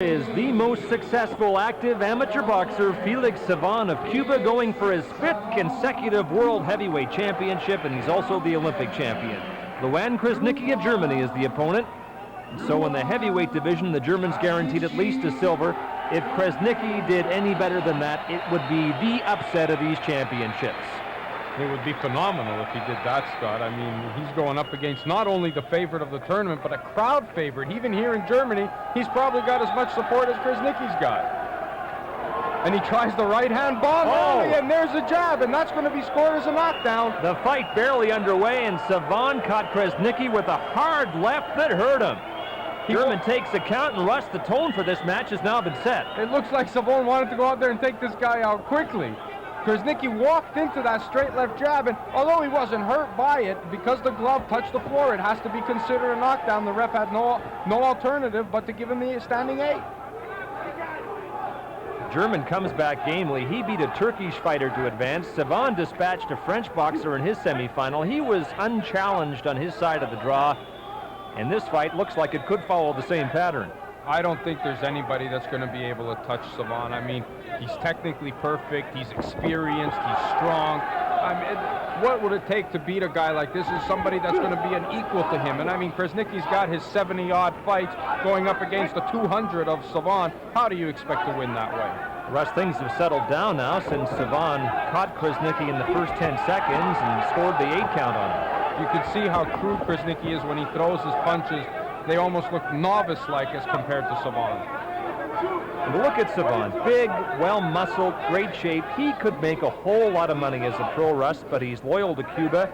Is the most successful active amateur boxer Felix Savo of Cuba, going for his 5th consecutive World Heavyweight Championship, and he's also the Olympic champion. Luan Krasniqi of Germany is the opponent. And so in the heavyweight division, the Germans guaranteed at least a silver. If Krasniqi did any better than that, it would be the upset of these championships. It would be phenomenal if he did that, Scott. I mean, he's going up against not only the favorite of the tournament, but a crowd favorite. Even here in Germany, he's probably got as much support as Krasniqi's got. And he tries the right hand bomb, and there's a jab, and that's going to be scored as a knockdown. The fight barely underway, and Savo caught Krasniqi with a hard left that hurt him. German takes the count, and Russ, the tone for this match has now been set. It looks like Savo wanted to go out there and take this guy out quickly. Krasniqi walked into that straight left jab, and although he wasn't hurt by it, because the glove touched the floor, it has to be considered a knockdown. The ref had no alternative but to give him the standing 8. German comes back gamely. He beat a Turkish fighter to advance. Savo dispatched a French boxer in his semifinal. He was unchallenged on his side of the draw, and this fight looks like it could follow the same pattern. I don't think there's anybody that's going to be able to touch Savo. I mean, he's technically perfect, he's experienced, he's strong. I mean, what would it take to beat a guy like this? Is somebody that's going to be an equal to him. And I mean, Krasniqi's got his 70-odd fights going up against the 200 of Savo. How do you expect to win that way? Russ, things have settled down now since Savo caught Krasniqi in the first 10 seconds and scored the 8 count on him. You can see how crude Krasniqi is when he throws his punches. They almost look novice-like as compared to Savo. And look at Savo, big, well-muscled, great shape. He could make a whole lot of money as a pro, Russ, but he's loyal to Cuba,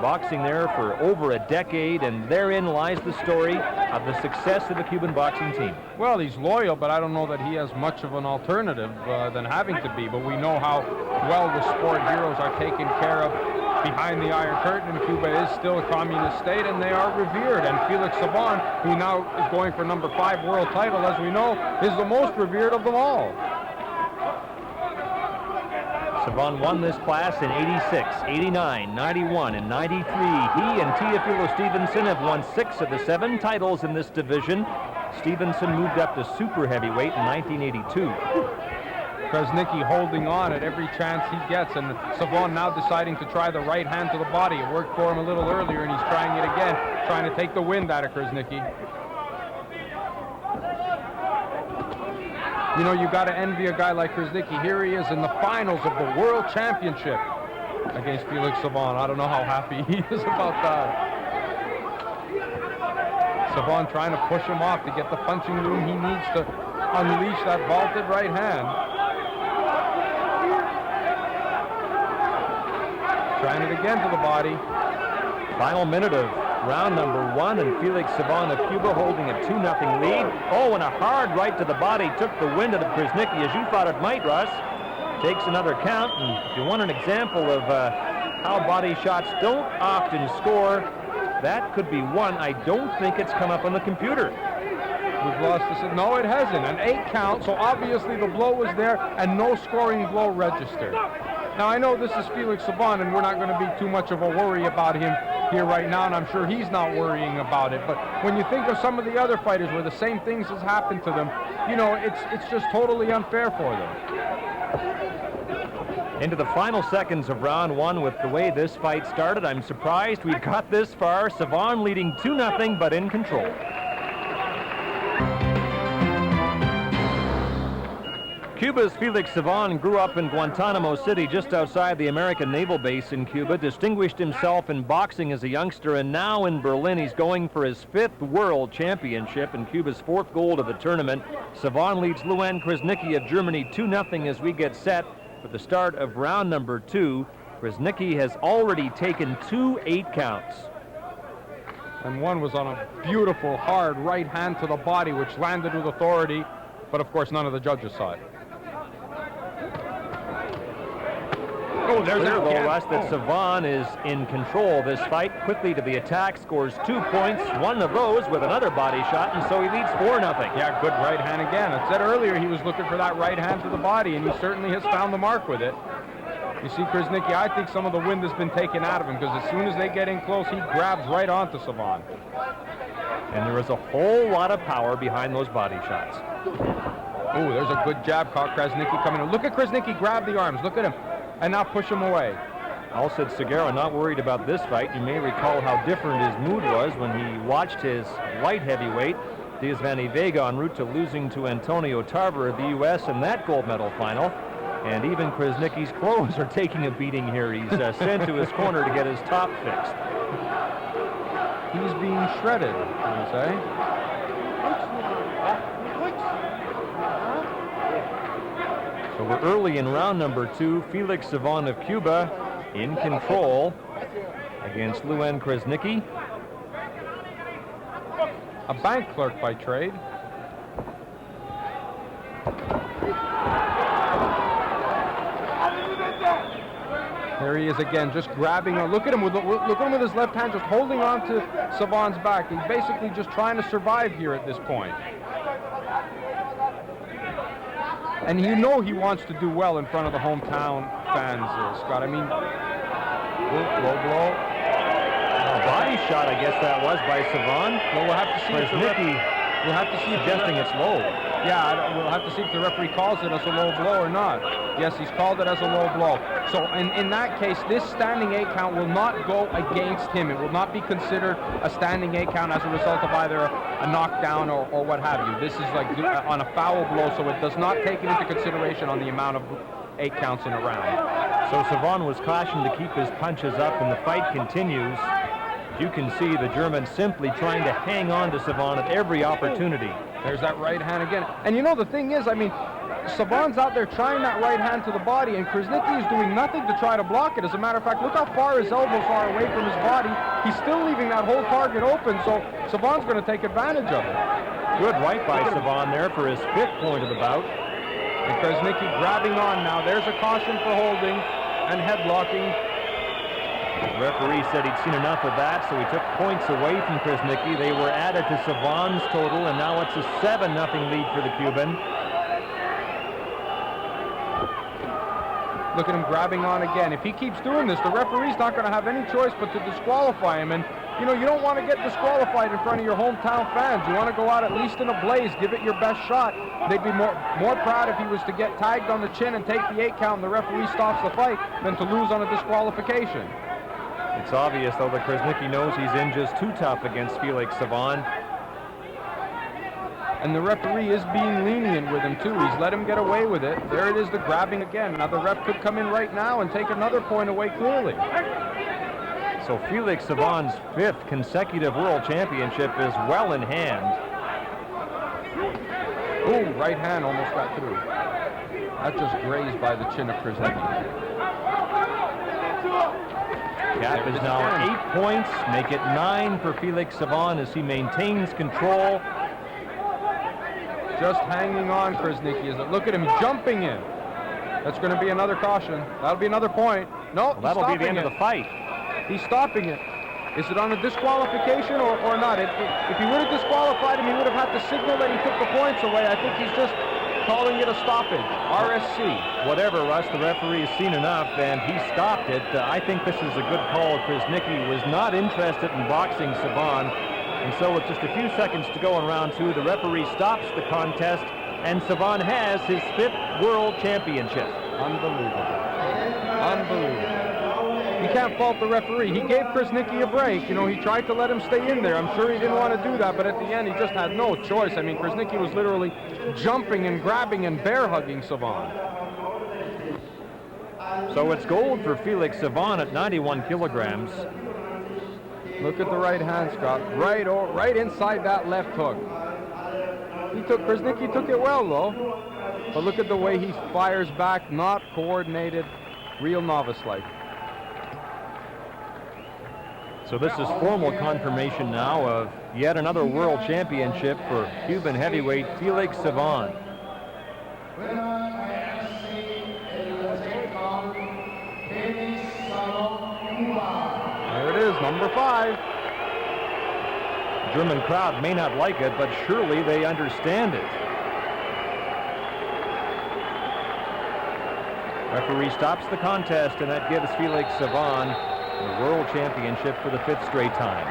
boxing there for over a decade, and therein lies the story of the success of the Cuban boxing team. Well, he's loyal, but I don't know that he has much of an alternative than having to be, but we know how well the sport heroes are taken care of behind the Iron Curtain, and Cuba is still a communist state, and they are revered. And Felix Savo, who now is going for number 5 world title, as we know, is the most revered of them all. Savo won this class in 86, 89, 91, and 93. He and Teofilo Stevenson have won 6 of the 7 titles in this division. Stevenson moved up to super heavyweight in 1982. Krasniqi holding on at every chance he gets, and Savo now deciding to try the right hand to the body. It worked for him a little earlier, and he's trying it again, trying to take the wind out of Krasniqi. You know, you got to envy a guy like Krasniqi. Here he is in the finals of the World Championship against Felix Savo. I don't know how happy he is about that. Savo trying to push him off to get the punching room he needs to unleash that vaulted right hand. Trying it again to the body. Final minute of round number 1, and Felix Savo of Cuba holding a 2-0 lead. Oh, and a hard right to the body took the wind out of Krasniqi, as you thought it might, Russ. Takes another count, and if you want an example of how body shots don't often score, that could be one. I don't think it's come up on the computer. We've lost this. No, it hasn't. An 8 count, so obviously the blow was there, and no scoring blow registered. Now, I know this is Felix Savo, and we're not going to be too much of a worry about him here right now, and I'm sure he's not worrying about it. But when you think of some of the other fighters where the same things has happened to them, you know, it's just totally unfair for them. Into the final seconds of round 1 with the way this fight started. I'm surprised we got this far. Savo leading 2-0, but in control. Cuba's Felix Savo grew up in Guantanamo City, just outside the American Naval Base in Cuba, distinguished himself in boxing as a youngster, and now in Berlin he's going for his 5th World Championship and Cuba's 4th gold of the tournament. Savo leads Luan Krasniqi of Germany 2-0 as we get set for the start of round number 2. Krasniqi has already taken 2 8 counts. And one was on a beautiful, hard right hand to the body, which landed with authority, but of course none of the judges saw it. Oh, there's clear, though, Russ, that Savo is in control of this fight. Quickly to the attack, scores 2 points, one of those with another body shot, and so he leads 4-0. Yeah, good right hand again. I said earlier he was looking for that right hand to the body, and he certainly has found the mark with it. You see, Krasniqi, I think some of the wind has been taken out of him, because as soon as they get in close, he grabs right onto Savo. And there is a whole lot of power behind those body shots. Oh, there's a good jab caught. Krasniqi coming in. Look at Krasniqi grab the arms. Look at him. And now push him away. Alcid Seguera not worried about this fight. You may recall how different his mood was when he watched his light heavyweight, Diaz Vani Vega, en route to losing to Antonio Tarver of the U.S. in that gold medal final. And even Krasniqi's clothes are taking a beating here. He's sent to his corner to get his top fixed. He's being shredded, can you say? So we're early in round number 2. Felix Savon of Cuba in control against Luan Krasniqi. A bank clerk by trade. There he is again, just grabbing. Look at him with his left hand, just holding on to Savon's back. He's basically just trying to survive here at this point. And you know he wants to do well in front of the hometown fans, Scott. I mean, low blow. A body shot, I guess that was, by Savon. Well, we'll have to see if we'll have to see suggesting it's low. Yeah, we'll have to see if the referee calls it as a low blow or not. Yes, he's called it as a low blow. So in that case, this standing 8 count will not go against him. It will not be considered a standing 8 count as a result of either a knockdown or what have you. This is like on a foul blow, so it does not take it into consideration on the amount of 8 counts in a round. So Savon was cautioned to keep his punches up, and the fight continues. You can see the German simply trying to hang on to Savon at every opportunity. There's that right hand again. And you know, the thing is, I mean, Savon's out there trying that right hand to the body, and Krasniqi is doing nothing to try to block it. As a matter of fact, look how far his elbows are away from his body. He's still leaving that whole target open, so Savon's going to take advantage of it. Good right by Savon there for his 5th point of the bout. And Krasniqi grabbing on now. There's a caution for holding and headlocking. The referee said he'd seen enough of that, so he took points away from Krasniqi. They were added to Savon's total, and now it's a 7-0 lead for the Cuban. Look at him grabbing on again. If he keeps doing this, the referee's not going to have any choice but to disqualify him. And, you know, you don't want to get disqualified in front of your hometown fans. You want to go out at least in a blaze, give it your best shot. They'd be more proud if he was to get tagged on the chin and take the 8 count and the referee stops the fight than to lose on a disqualification. It's obvious, though, that Krasniqi knows he's in just too tough against Felix Savon. And the referee is being lenient with him, too. He's let him get away with it. There it is, the grabbing again. Now the ref could come in right now and take another point away clearly. So Felix Savon's 5th consecutive world championship is well in hand. Ooh, right hand almost got through. That just grazed by the chin of Krasniqi. Gap is now 8 points, make it 9 for Felix Savon as he maintains control. Just hanging on, Krasniqi, is it? Look at him jumping in. That's going to be another caution. That'll be another point. No, well, that'll be the end of the fight. He's stopping it. Is it on a disqualification or not? If he would have disqualified him, he would have had to signal that he took the points away. I think he's just calling it a stoppage. RSC. Whatever, Russ, the referee has seen enough, and he stopped it. I think this is a good call. Krasniqi was not interested in boxing Savon, and so with just a few seconds to go in round 2, the referee stops the contest, and Savon has his 5th world championship. Unbelievable. Unbelievable. You can't fault the referee. He gave Krasniqi a break. You know, he tried to let him stay in there. I'm sure he didn't want to do that, but at the end, he just had no choice. I mean, Krasniqi was literally jumping and grabbing and bear hugging Savon. So it's gold for Felix Savon at 91 kilograms. Look at the right hand, Scott. Right inside that left hook. Krasniqi took it well, though. But look at the way he fires back, not coordinated, real novice-like. So this is formal confirmation now of yet another world championship for Cuban heavyweight Felix Savon. There it is, number 5. The German crowd may not like it, but surely they understand it. Referee stops the contest, and that gives Felix Savon the world championship for the 5th straight time.